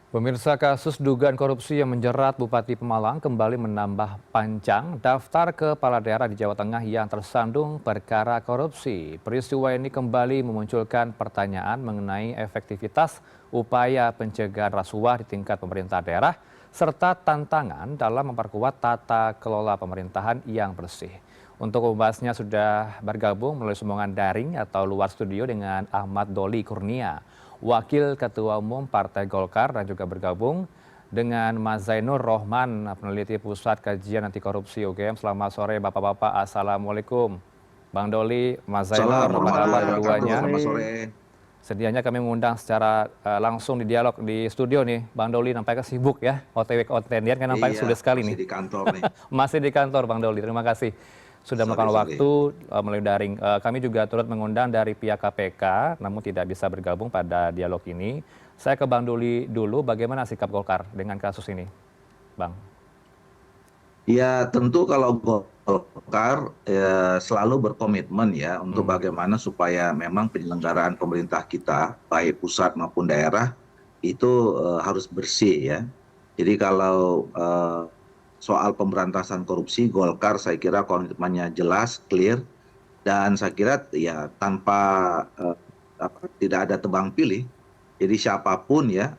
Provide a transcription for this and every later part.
Pemirsa, kasus dugaan korupsi yang menjerat Bupati Pemalang kembali menambah panjang daftar kepala daerah di Jawa Tengah yang tersandung perkara korupsi. Peristiwa ini kembali memunculkan pertanyaan mengenai efektivitas upaya pencegahan rasuah di tingkat pemerintah daerah serta tantangan dalam memperkuat tata kelola pemerintahan yang bersih. Untuk membahasnya sudah bergabung melalui sambungan daring atau luar studio dengan Ahmad Doli Kurnia, Wakil Ketua Umum Partai Golkar, dan juga bergabung dengan Mas Zainur Rohman, peneliti Pusat Kajian Anti Korupsi UGM. Selamat sore Bapak-Bapak, Assalamualaikum. Bang Doli, Mas Zainur, apa Assalamualaikum kabar warahmatullahi wabarakatuh. keduanya? Selamat sore. Sedianya kami mengundang secara langsung di dialog di studio nih. Bang Doli nampaknya sibuk ya, OTW ke OTW kan nampaknya Iya, sudah sekali masih nih. di kantor nih. Masih di kantor Bang Doli, terima kasih sudah Sorry, meluangkan sorry. waktu melalui daring. Kami juga turut mengundang dari pihak KPK, namun tidak bisa bergabung pada dialog ini. Saya ke Bang Doli dulu, bagaimana sikap Golkar dengan kasus ini, Bang? Ya, tentu kalau Golkar selalu berkomitmen ya untuk Hmm. bagaimana supaya memang penyelenggaraan pemerintah kita, baik pusat maupun daerah, itu harus bersih ya. Jadi kalau soal pemberantasan korupsi, Golkar saya kira komitmennya jelas, clear, dan saya kira ya tanpa tidak ada tebang pilih. Jadi siapapun ya,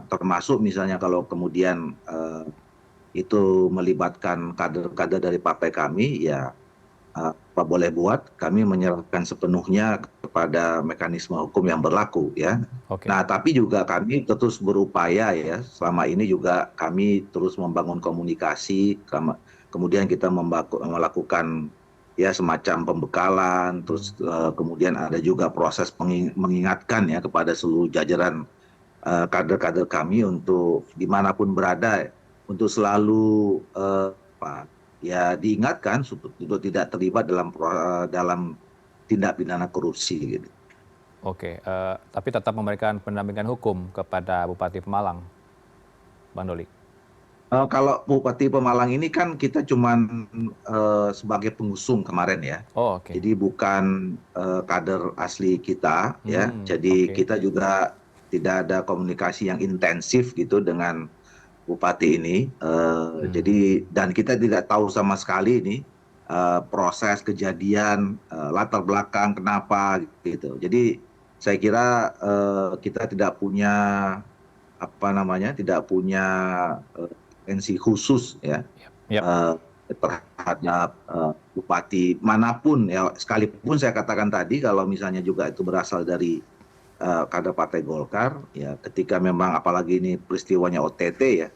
termasuk misalnya kalau kemudian itu melibatkan kader-kader dari partai kami, ya apa boleh buat, kami menyerahkan sepenuhnya kepada mekanisme hukum yang berlaku ya. Oke. Nah, tapi juga kami terus berupaya ya, selama ini juga kami terus membangun komunikasi, kemudian kita melakukan ya semacam pembekalan, terus Hmm. kemudian ada juga proses mengingatkan ya kepada seluruh jajaran kader-kader kami untuk dimanapun berada untuk selalu ya diingatkan untuk tidak terlibat dalam tindak pidana korupsi gitu. Oke, tapi tetap memberikan pendampingan hukum kepada Bupati Pemalang, Bang Doli. Kalau Bupati Pemalang ini kan kita cuman sebagai pengusung kemarin ya. Oh, oke. Jadi bukan kader asli kita ya. Hmm, Jadi oke. kita juga tidak ada komunikasi yang intensif gitu dengan Bupati ini. Hmm. Jadi dan kita tidak tahu sama sekali ini proses kejadian latar belakang kenapa gitu. Jadi saya kira kita tidak punya apa namanya, tidak punya atensi khusus ya Yap, yap. eh, terhadap bupati manapun ya, sekalipun saya katakan tadi kalau misalnya juga itu berasal dari kader Partai Golkar ya, ketika memang apalagi ini peristiwanya OTT ya,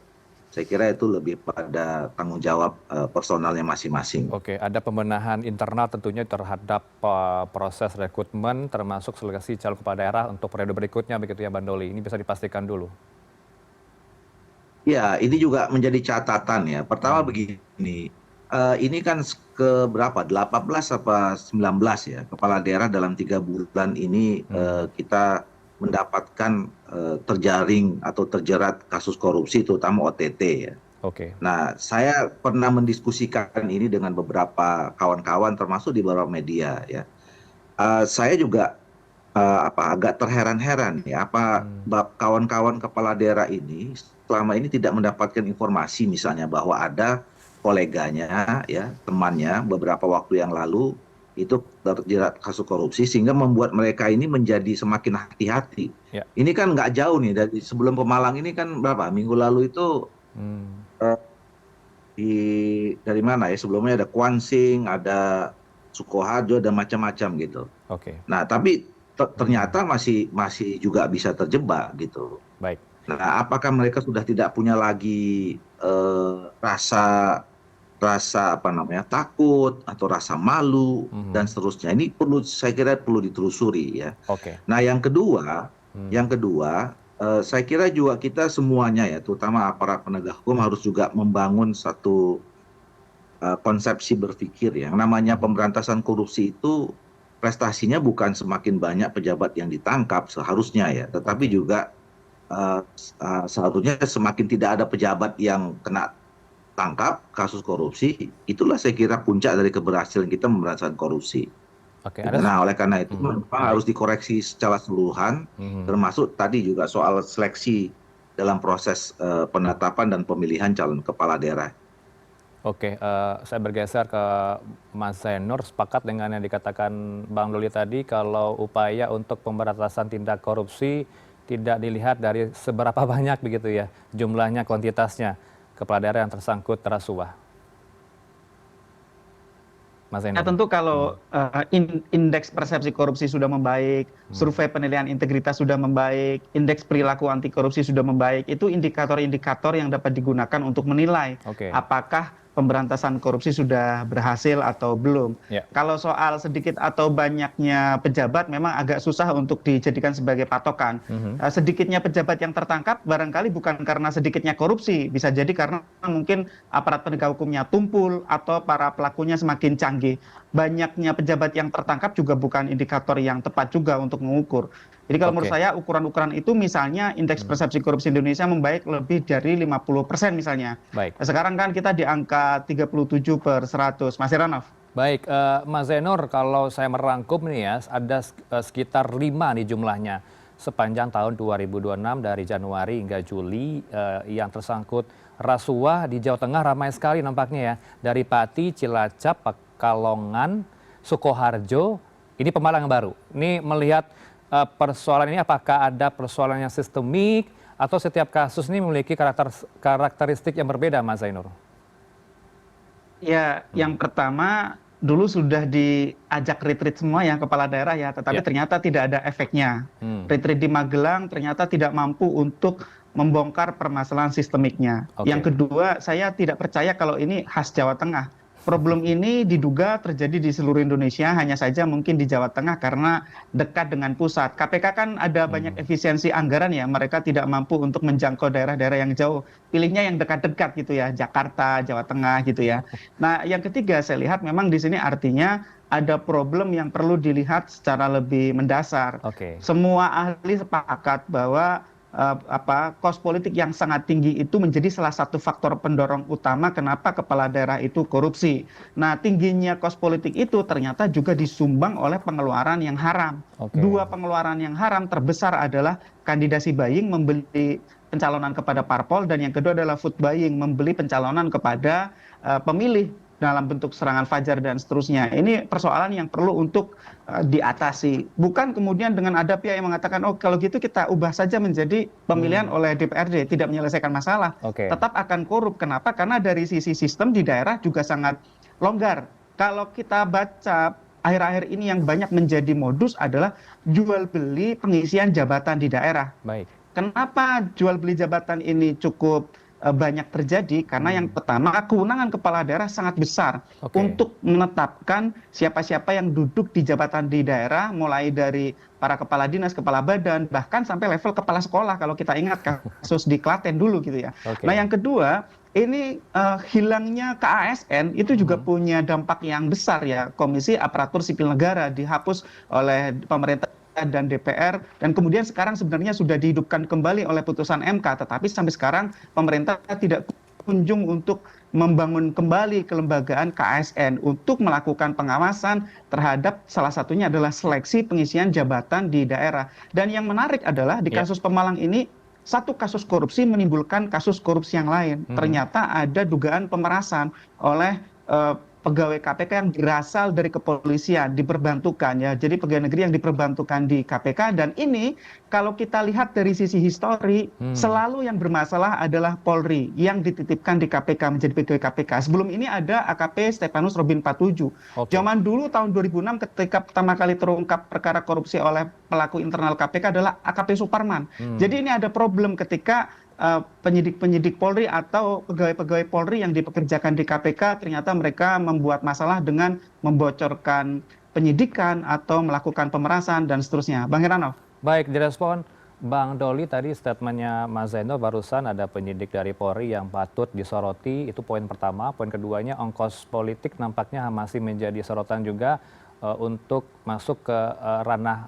saya kira itu lebih pada tanggung jawab personalnya masing-masing. Oke, ada pembenahan internal tentunya terhadap proses rekrutmen termasuk seleksi calon kepala daerah untuk periode berikutnya begitu ya Bang Doli. Ini bisa dipastikan dulu. Ya, ini juga menjadi catatan ya. Pertama Hmm. begini, ini kan ke berapa? 18 apa 19 ya kepala daerah dalam 3 bulan ini Hmm. kita mendapatkan terjaring atau terjerat kasus korupsi terutama OTT ya. Oke. Nah, saya pernah mendiskusikan ini dengan beberapa kawan-kawan termasuk di beberapa media ya. Saya juga agak terheran-heran ya, apa Hmm. kawan-kawan kepala daerah ini selama ini tidak mendapatkan informasi misalnya bahwa ada koleganya ya, temannya beberapa waktu yang lalu itu terjerat kasus korupsi sehingga membuat mereka ini menjadi semakin hati-hati. Ya. Ini kan nggak jauh nih dari sebelum Pemalang ini kan berapa minggu lalu itu Hmm. eh, dari mana ya, sebelumnya ada Kuansing, ada Sukoharjo dan macam-macam gitu. Oke. Nah, tapi Hmm. ternyata masih masih juga bisa terjebak gitu. Baik. Nah, apakah mereka sudah tidak punya lagi rasa rasa apa namanya, takut atau rasa malu dan Mhm. seterusnya? Ini saya kira perlu ditelusuri ya. Oke. Nah, yang Hmm. kedua, saya kira juga kita semuanya ya, terutama aparat penegak hukum harus juga membangun satu konsepsi berpikir ya. Yang namanya Mhm. pemberantasan korupsi itu prestasinya bukan semakin banyak pejabat yang ditangkap seharusnya ya, tetapi Oke. juga seharusnya semakin tidak ada pejabat yang kena tangkap kasus korupsi, itulah saya kira puncak dari keberhasilan kita memberantasan korupsi. Oke, Gitu. Nah, oleh karena itu memang baik. harus dikoreksi secara keseluruhan, Mhm. termasuk tadi juga soal seleksi. dalam proses penetapan dan pemilihan calon kepala daerah. Oke, saya bergeser ke Mas Zainur, sepakat dengan yang dikatakan Bang Doli tadi kalau upaya untuk pemberantasan tindak korupsi tidak dilihat dari seberapa banyak begitu ya jumlahnya, kuantitasnya kepala daerah yang tersangkut rasuah. Mas Ya Zainur. tentu kalau indeks persepsi korupsi sudah membaik, survei penilaian integritas sudah membaik, indeks perilaku anti korupsi sudah membaik, itu indikator-indikator yang dapat digunakan untuk menilai Oke. apakah pemberantasan korupsi sudah berhasil atau belum. Ya. Kalau soal sedikit atau banyaknya pejabat memang agak susah untuk dijadikan sebagai patokan. Sedikitnya pejabat yang tertangkap barangkali bukan karena sedikitnya korupsi, bisa jadi karena mungkin aparat penegak hukumnya tumpul atau para pelakunya semakin canggih. Banyaknya pejabat yang tertangkap juga bukan indikator yang tepat juga untuk mengukur. Jadi kalau menurut Oke. saya ukuran-ukuran itu misalnya indeks persepsi korupsi Indonesia membaik lebih dari 50% misalnya. Baik. Sekarang kan kita di angka 37/100, Mas Heranov. Baik, Mas Zainur, kalau saya merangkum nih ya, ada sekitar 5 nih jumlahnya sepanjang tahun 2026 dari Januari hingga Juli yang tersangkut rasuah di Jawa Tengah ramai sekali nampaknya ya. Dari Pati, Cilacap, Pekalongan, Sukoharjo, ini Pemalang yang baru. Ini melihat persoalan ini apakah ada persoalan yang sistemik atau setiap kasus ini memiliki karakteristik yang berbeda, Mas Zainur? Ya, yang pertama dulu sudah diajak retreat semua ya kepala daerah ya, tetapi Ya. ternyata tidak ada efeknya. Retreat di Magelang ternyata tidak mampu untuk membongkar permasalahan sistemiknya. Oke. Yang kedua, saya tidak percaya kalau ini khas Jawa Tengah. Problem ini diduga terjadi di seluruh Indonesia, hanya saja mungkin di Jawa Tengah karena dekat dengan pusat. KPK kan ada banyak efisiensi anggaran ya, mereka tidak mampu untuk menjangkau daerah-daerah yang jauh. Pilihnya yang dekat-dekat gitu ya, Jakarta, Jawa Tengah gitu ya. Nah, yang ketiga saya lihat memang di sini artinya ada problem yang perlu dilihat secara lebih mendasar. Oke. Semua ahli sepakat bahwa kos politik yang sangat tinggi itu menjadi salah satu faktor pendorong utama kenapa kepala daerah itu korupsi. Nah, tingginya kos politik itu ternyata juga disumbang oleh pengeluaran yang haram. Oke. Dua pengeluaran yang haram terbesar adalah kandidasi buying, membeli pencalonan kepada parpol, dan yang kedua adalah vote buying, membeli pencalonan kepada pemilih dalam bentuk serangan fajar dan seterusnya. Ini persoalan yang perlu untuk diatasi. Bukan kemudian dengan ada pihak yang mengatakan, oh kalau gitu kita ubah saja menjadi pemilihan oleh DPRD, tidak menyelesaikan masalah. Oke. Tetap akan korup. Kenapa? Karena dari sisi sistem di daerah juga sangat longgar. Kalau kita baca akhir-akhir ini yang banyak menjadi modus adalah jual beli pengisian jabatan di daerah. Baik. Kenapa jual beli jabatan ini cukup banyak terjadi? Karena yang pertama, kewenangan kepala daerah sangat besar Oke. untuk menetapkan siapa-siapa yang duduk di jabatan di daerah, mulai dari para kepala dinas, kepala badan, bahkan sampai level kepala sekolah kalau kita ingat kasus di Klaten dulu gitu ya. Oke. Nah, yang kedua, ini hilangnya KASN itu juga punya dampak yang besar ya. Komisi Aparatur Sipil Negara dihapus oleh pemerintah dan DPR, dan kemudian sekarang sebenarnya sudah dihidupkan kembali oleh putusan MK, tetapi sampai sekarang pemerintah tidak kunjung untuk membangun kembali kelembagaan KASN untuk melakukan pengawasan terhadap salah satunya adalah seleksi pengisian jabatan di daerah. Dan yang menarik adalah di kasus Pemalang ini, satu kasus korupsi menimbulkan kasus korupsi yang lain. Ternyata ada dugaan pemerasan oleh pegawai KPK yang berasal dari kepolisian, diperbantukan ya. Jadi pegawai negeri yang diperbantukan di KPK, dan ini kalau kita lihat dari sisi histori, selalu yang bermasalah adalah Polri yang dititipkan di KPK menjadi pegawai KPK. Sebelum ini ada AKP Stefanus Robin 47. Oke. Zaman dulu tahun 2006 ketika pertama kali terungkap perkara korupsi oleh pelaku internal KPK adalah AKP Suparman. Jadi ini ada problem ketika penyidik-penyidik Polri atau pegawai-pegawai Polri yang dipekerjakan di KPK ternyata mereka membuat masalah dengan membocorkan penyidikan atau melakukan pemerasan dan seterusnya. Bang Heranov. Baik, direspon Bang Doli tadi statementnya Mas Zainur barusan, ada penyidik dari Polri yang patut disoroti, itu poin pertama. Poin keduanya, ongkos politik nampaknya masih menjadi sorotan juga untuk masuk ke ranah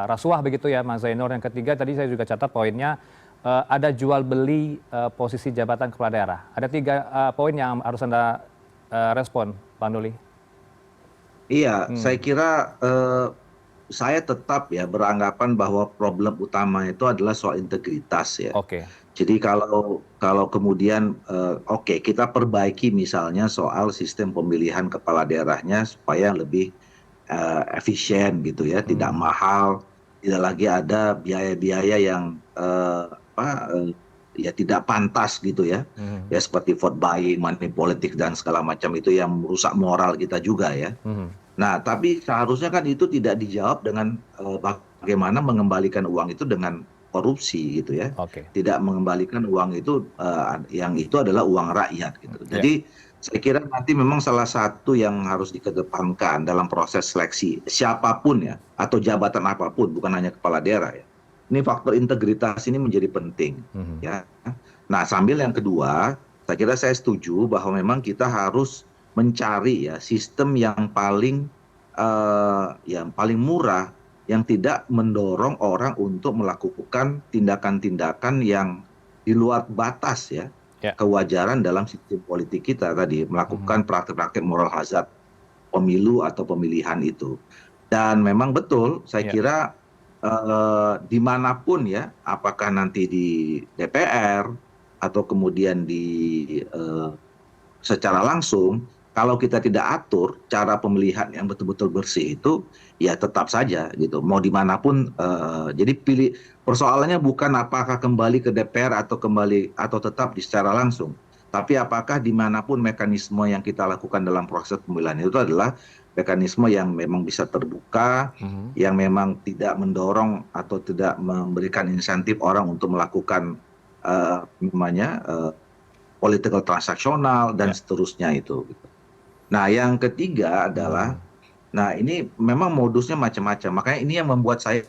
rasuah begitu ya Mas Zainur. Yang ketiga tadi saya juga catat poinnya, ada jual beli posisi jabatan kepala daerah. Ada 3 poin yang harus Anda respon, Bang Doli. Iya, saya kira saya tetap ya beranggapan bahwa problem utama itu adalah soal integritas ya. Oke. Jadi kalau kemudian oke, kita perbaiki misalnya soal sistem pemilihan kepala daerahnya supaya lebih efisien gitu ya, tidak mahal, tidak lagi ada biaya-biaya yang ya tidak pantas gitu ya. Ya seperti vote buying, money politik dan segala macam itu yang merusak moral kita juga ya. Nah, tapi seharusnya kan itu tidak dijawab dengan bagaimana mengembalikan uang itu dengan korupsi gitu ya. Oke. Tidak mengembalikan uang itu yang itu adalah uang rakyat gitu. Jadi saya kira nanti memang salah satu yang harus dikedepankan dalam proses seleksi siapapun ya, atau jabatan apapun, bukan hanya kepala daerah ya. Ini faktor integritas ini menjadi penting ya. Nah, sambil yang kedua, saya kira saya setuju bahwa memang kita harus mencari ya sistem yang paling murah, yang tidak mendorong orang untuk melakukan tindakan-tindakan yang di luar batas ya kewajaran dalam sistem politik kita tadi, melakukan praktek-praktek moral hazard pemilu atau pemilihan itu. Dan memang betul, saya kira dimanapun ya, apakah nanti di DPR atau kemudian di secara langsung, kalau kita tidak atur cara pemilihan yang betul-betul bersih itu, ya tetap saja gitu. Mau dimanapun, jadi persoalannya bukan apakah kembali ke DPR atau tetap di secara langsung, tapi apakah dimanapun mekanisme yang kita lakukan dalam proses pemilihan itu adalah mekanisme yang memang bisa terbuka, yang memang tidak mendorong atau tidak memberikan insentif orang untuk melakukan political transaksional dan seterusnya itu. Nah, yang ketiga adalah, nah ini memang modusnya macam-macam. Makanya ini yang membuat saya,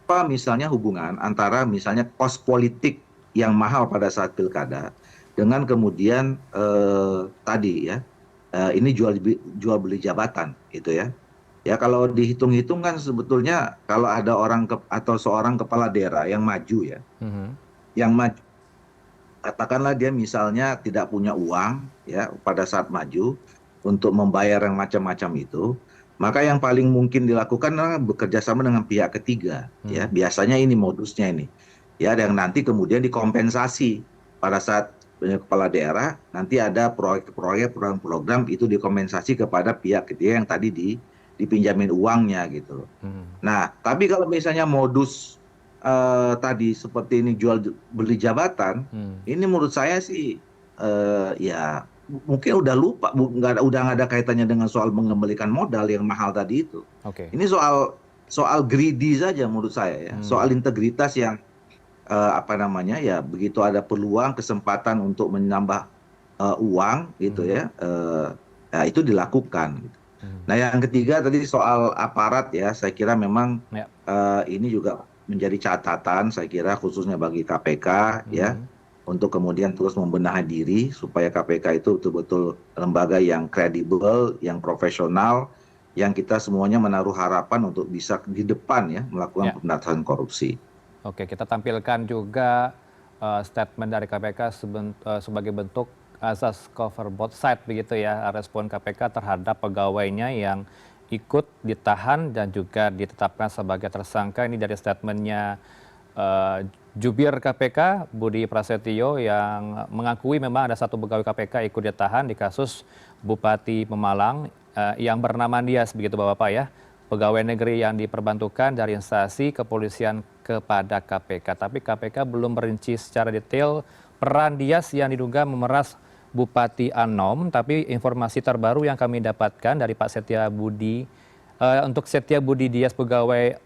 apa misalnya hubungan antara misalnya kos politik yang mahal pada saat pilkada dengan kemudian tadi ya, ini jual beli jabatan gitu ya. Ya kalau dihitung-hitung kan sebetulnya kalau ada orang atau seorang kepala daerah yang maju ya, yang maju, katakanlah dia misalnya tidak punya uang ya pada saat maju untuk membayar yang macam-macam itu, maka yang paling mungkin dilakukan adalah bekerja sama dengan pihak ketiga ya. Biasanya ini modusnya ini. Ya, yang nanti kemudian dikompensasi pada saat kepala daerah, nanti ada proyek-proyek, program-program itu dikompensasi kepada pihak ketiga yang tadi dipinjamin uangnya gitu. Nah, tapi kalau misalnya modus tadi seperti ini jual beli jabatan, ini menurut saya sih ya mungkin udah lupa, udah nggak ada kaitannya dengan soal mengembalikan modal yang mahal tadi itu. Ini soal greedy saja menurut saya ya, soal integritas yang ya begitu ada peluang kesempatan untuk menambah uang gitu ya, itu dilakukan. Gitu. Nah yang ketiga tadi soal aparat ya, saya kira memang ini juga menjadi catatan saya kira khususnya bagi KPK ya, untuk kemudian terus membenahi diri supaya KPK itu betul-betul lembaga yang kredibel, yang profesional, yang kita semuanya menaruh harapan untuk bisa di depan ya melakukan pemberantasan korupsi. Oke, kita tampilkan juga statement dari KPK sebagai bentuk asas cover both side begitu ya, respon KPK terhadap pegawainya yang ikut ditahan dan juga ditetapkan sebagai tersangka. Ini dari statementnya Jubir KPK Budi Prasetyo yang mengakui memang ada satu pegawai KPK ikut ditahan di kasus Bupati Pemalang yang bernama Dias begitu Bapak-Bapak ya. Pegawai negeri yang diperbantukan dari instansi kepolisian kepada KPK. Tapi KPK belum merinci secara detail peran Dias yang diduga memeras Bupati Anom. Tapi informasi terbaru yang kami dapatkan dari Pak Setia Budi, untuk Setia Budi Dias pegawai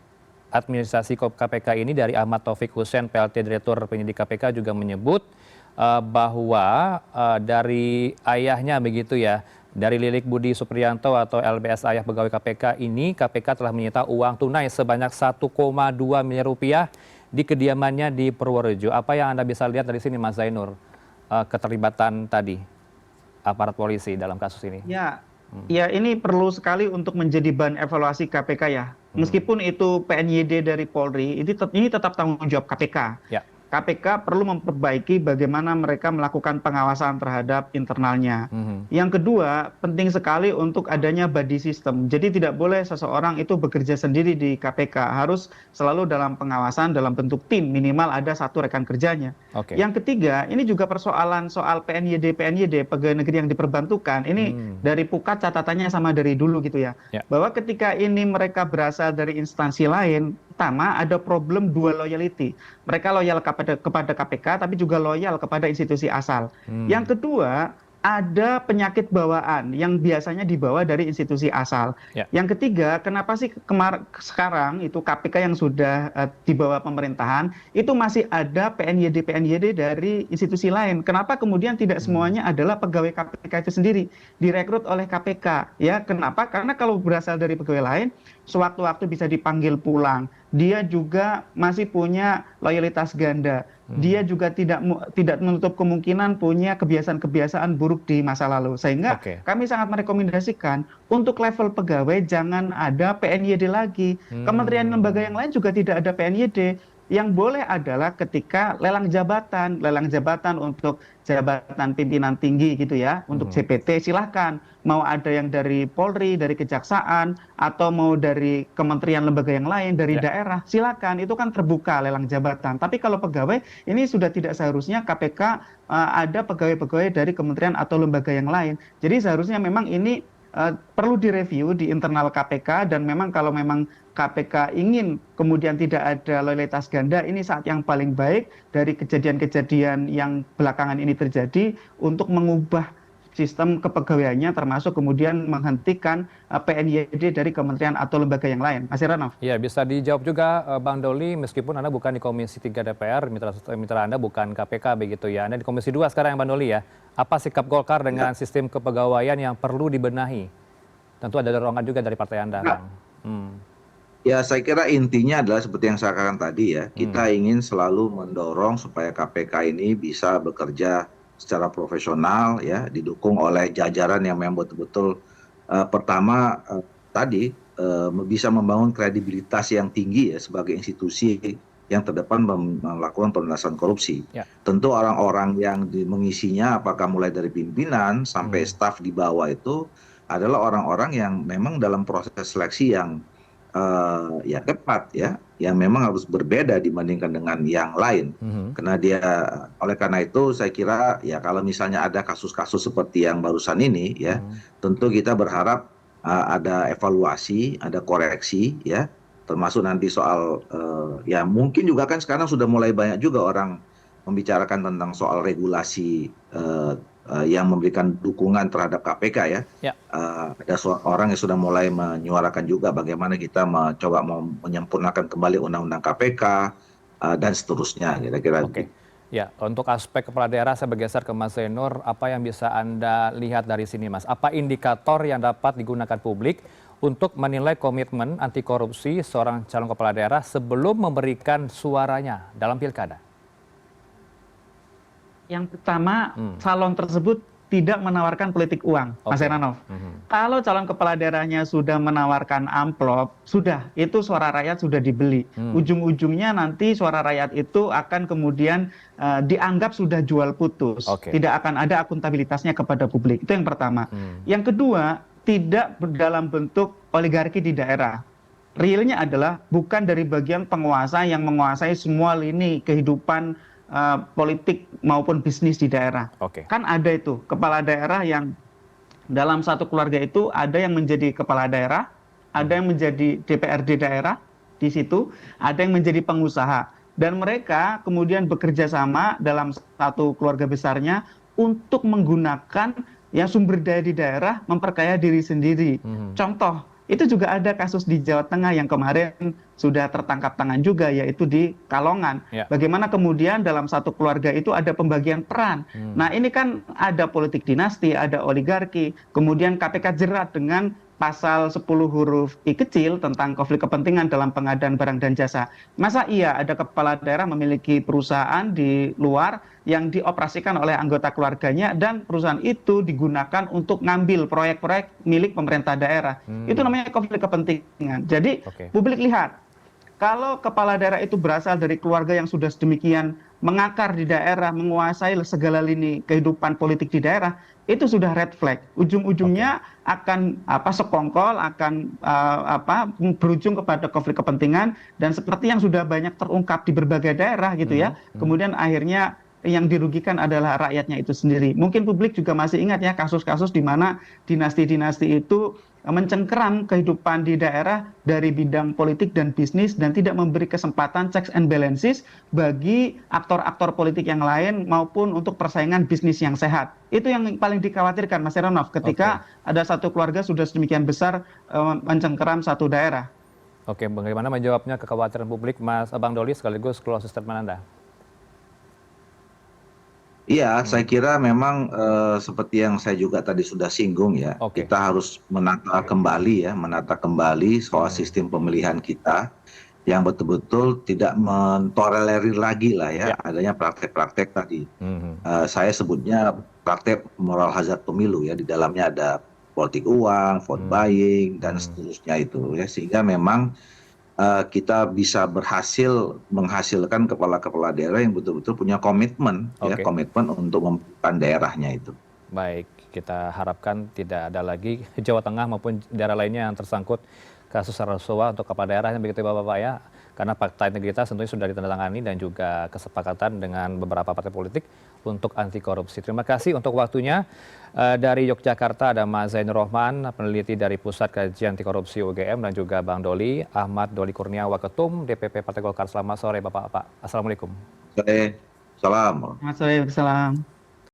administrasi KPK ini dari Ahmad Taufik Hussein PLT Direktur Penyidik KPK juga menyebut bahwa dari ayahnya begitu ya, dari Lilik Budi Supriyanto atau LBS ayah pegawai KPK ini, KPK telah menyita uang tunai sebanyak 1,2 miliar rupiah di kediamannya di Purworejo. Apa yang Anda bisa lihat dari sini Mas Zainur, keterlibatan tadi aparat polisi dalam kasus ini? Ya ini perlu sekali untuk menjadi bahan evaluasi KPK ya. Meskipun itu PNYD dari Polri, ini tetap tanggung jawab KPK. KPK perlu memperbaiki bagaimana mereka melakukan pengawasan terhadap internalnya. Yang kedua, penting sekali untuk adanya buddy system. Jadi tidak boleh seseorang itu bekerja sendiri di KPK, harus selalu dalam pengawasan dalam bentuk tim, minimal ada satu rekan kerjanya. Yang ketiga, ini juga persoalan soal PNYD, pegawai negeri yang diperbantukan. Ini dari Pukat catatannya sama dari dulu gitu ya. Bahwa ketika ini mereka berasal dari instansi lain, pertama ada problem dual loyalty. Mereka loyal kepada KPK tapi juga loyal kepada institusi asal. Yang kedua, ada penyakit bawaan yang biasanya dibawa dari institusi asal. Yang ketiga, kenapa sih sekarang itu KPK yang sudah di bawah pemerintahan itu masih ada PNYD dari institusi lain? Kenapa kemudian tidak semuanya adalah pegawai KPK itu sendiri direkrut oleh KPK? Ya, kenapa? Karena kalau berasal dari pegawai lain, sewaktu-waktu bisa dipanggil pulang. Dia juga masih punya loyalitas ganda. Dia juga tidak menutup kemungkinan punya kebiasaan-kebiasaan buruk di masa lalu. Sehingga kami sangat merekomendasikan untuk level pegawai jangan ada PNYD lagi. Kementerian lembaga yang lain juga tidak ada PNYD. Yang boleh adalah ketika lelang jabatan untuk jabatan pimpinan tinggi gitu ya, untuk JPT silahkan. Mau ada yang dari Polri, dari Kejaksaan, atau mau dari kementerian lembaga yang lain, dari daerah, silakan. Itu kan terbuka lelang jabatan. Tapi kalau pegawai, ini sudah tidak seharusnya KPK ada pegawai-pegawai dari kementerian atau lembaga yang lain. Jadi seharusnya memang ini perlu direview di internal KPK, dan memang kalau memang KPK ingin kemudian tidak ada loyalitas ganda, ini saat yang paling baik dari kejadian-kejadian yang belakangan ini terjadi untuk mengubah sistem kepegawaiannya, termasuk kemudian menghentikan PNYD dari kementerian atau lembaga yang lain. Mas Heranov. Ya, bisa dijawab juga Bang Doli, meskipun Anda bukan di Komisi 3 DPR, mitra Anda bukan KPK begitu ya. Anda di Komisi 2 sekarang Bang Doli ya. Apa sikap Golkar dengan sistem kepegawaian yang perlu dibenahi? Tentu ada dorongan juga dari partai Anda, Bang. Ya, saya kira intinya adalah seperti yang saya katakan tadi ya, kita ingin selalu mendorong supaya KPK ini bisa bekerja secara profesional ya, didukung oleh jajaran yang memang betul-betul pertama tadi bisa membangun kredibilitas yang tinggi ya sebagai institusi yang terdepan melakukan pemberantasan korupsi. Tentu orang-orang yang mengisinya, apakah mulai dari pimpinan sampai staf di bawah itu adalah orang-orang yang memang dalam proses seleksi yang ya tepat ya, yang memang harus berbeda dibandingkan dengan yang lain. Karena oleh karena itu saya kira ya kalau misalnya ada kasus-kasus seperti yang barusan ini ya, tentu kita berharap ada evaluasi, ada koreksi ya, termasuk nanti soal ya mungkin juga kan sekarang sudah mulai banyak juga orang membicarakan tentang soal regulasi yang memberikan dukungan terhadap KPK ya. Ada orang yang sudah mulai menyuarakan juga bagaimana kita mencoba menyempurnakan kembali undang-undang KPK dan seterusnya kira-kira. Ya, untuk aspek kepala daerah saya bergeser ke Mas Zainur. Apa yang bisa Anda lihat dari sini, Mas? Apa indikator yang dapat digunakan publik untuk menilai komitmen anti korupsi seorang calon kepala daerah sebelum memberikan suaranya dalam pilkada? Yang pertama, calon tersebut tidak menawarkan politik uang, Mas Heranov. Kalau calon kepala daerahnya sudah menawarkan amplop, sudah, itu suara rakyat sudah dibeli. Ujung-ujungnya nanti suara rakyat itu akan kemudian dianggap sudah jual putus. Tidak akan ada akuntabilitasnya kepada publik. Itu yang pertama. Yang kedua, tidak dalam bentuk oligarki di daerah. Realnya adalah bukan dari bagian penguasa yang menguasai semua lini kehidupan politik maupun bisnis di daerah. Kan ada itu kepala daerah yang dalam satu keluarga itu ada yang menjadi kepala daerah, ada yang menjadi DPRD daerah di situ, ada yang menjadi pengusaha, dan mereka kemudian bekerja sama dalam satu keluarga besarnya untuk menggunakan ya sumber daya di daerah memperkaya diri sendiri. Contoh, itu juga ada kasus di Jawa Tengah yang kemarin sudah tertangkap tangan juga, yaitu di Kalongan. Bagaimana kemudian dalam satu keluarga itu ada pembagian peran. Nah, ini kan ada politik dinasti, ada oligarki, kemudian KPK jerat dengan pasal 10 huruf I kecil tentang konflik kepentingan dalam pengadaan barang dan jasa. Masa iya ada kepala daerah memiliki perusahaan di luar yang dioperasikan oleh anggota keluarganya dan perusahaan itu digunakan untuk ngambil proyek-proyek milik pemerintah daerah. Itu namanya konflik kepentingan. Jadi publik lihat, kalau kepala daerah itu berasal dari keluarga yang sudah sedemikian mengakar di daerah, menguasai segala lini kehidupan politik di daerah, itu sudah red flag. Ujung-ujungnya akan sekongkol, akan berujung kepada konflik kepentingan, dan seperti yang sudah banyak terungkap di berbagai daerah gitu ya. Kemudian akhirnya yang dirugikan adalah rakyatnya itu sendiri. Mungkin publik juga masih ingat ya kasus-kasus di mana dinasti-dinasti itu mencengkeram kehidupan di daerah dari bidang politik dan bisnis dan tidak memberi kesempatan checks and balances bagi aktor-aktor politik yang lain maupun untuk persaingan bisnis yang sehat. Itu yang paling dikhawatirkan Mas Heranov ketika ada satu keluarga sudah sedemikian besar mencengkeram satu daerah. Oke, bagaimana menjawabnya kekhawatiran publik Mas Bang Doli sekaligus closing statement Anda? Iya, saya kira memang seperti yang saya juga tadi sudah singgung ya, kita harus menata kembali soal sistem pemilihan kita yang betul-betul tidak mentolerir lagi lah ya adanya praktek-praktek tadi. Saya sebutnya praktek moral hazard pemilu ya, di dalamnya ada politik uang, vote buying dan seterusnya itu ya, sehingga memang kita bisa berhasil menghasilkan kepala-kepala daerah yang betul-betul punya komitmen komitmen untuk membangun daerahnya itu. Baik, kita harapkan tidak ada lagi Jawa Tengah maupun daerah lainnya yang tersangkut kasus rasuah untuk kepala daerahnya, begitu Bapak-Bapak ya. Karena fakta integritas tentunya sudah ditandatangani dan juga kesepakatan dengan beberapa partai politik untuk anti korupsi. Terima kasih untuk waktunya. Dari Yogyakarta ada Mas Zainur Rohman, peneliti dari Pusat Kajian Anti Korupsi UGM, dan juga Bang Doli, Ahmad Doli Kurniawa, Ketum DPP Partai Golkar. Selamat sore Bapak-Bapak. Assalamualaikum. Salam. Selamat sore, salam.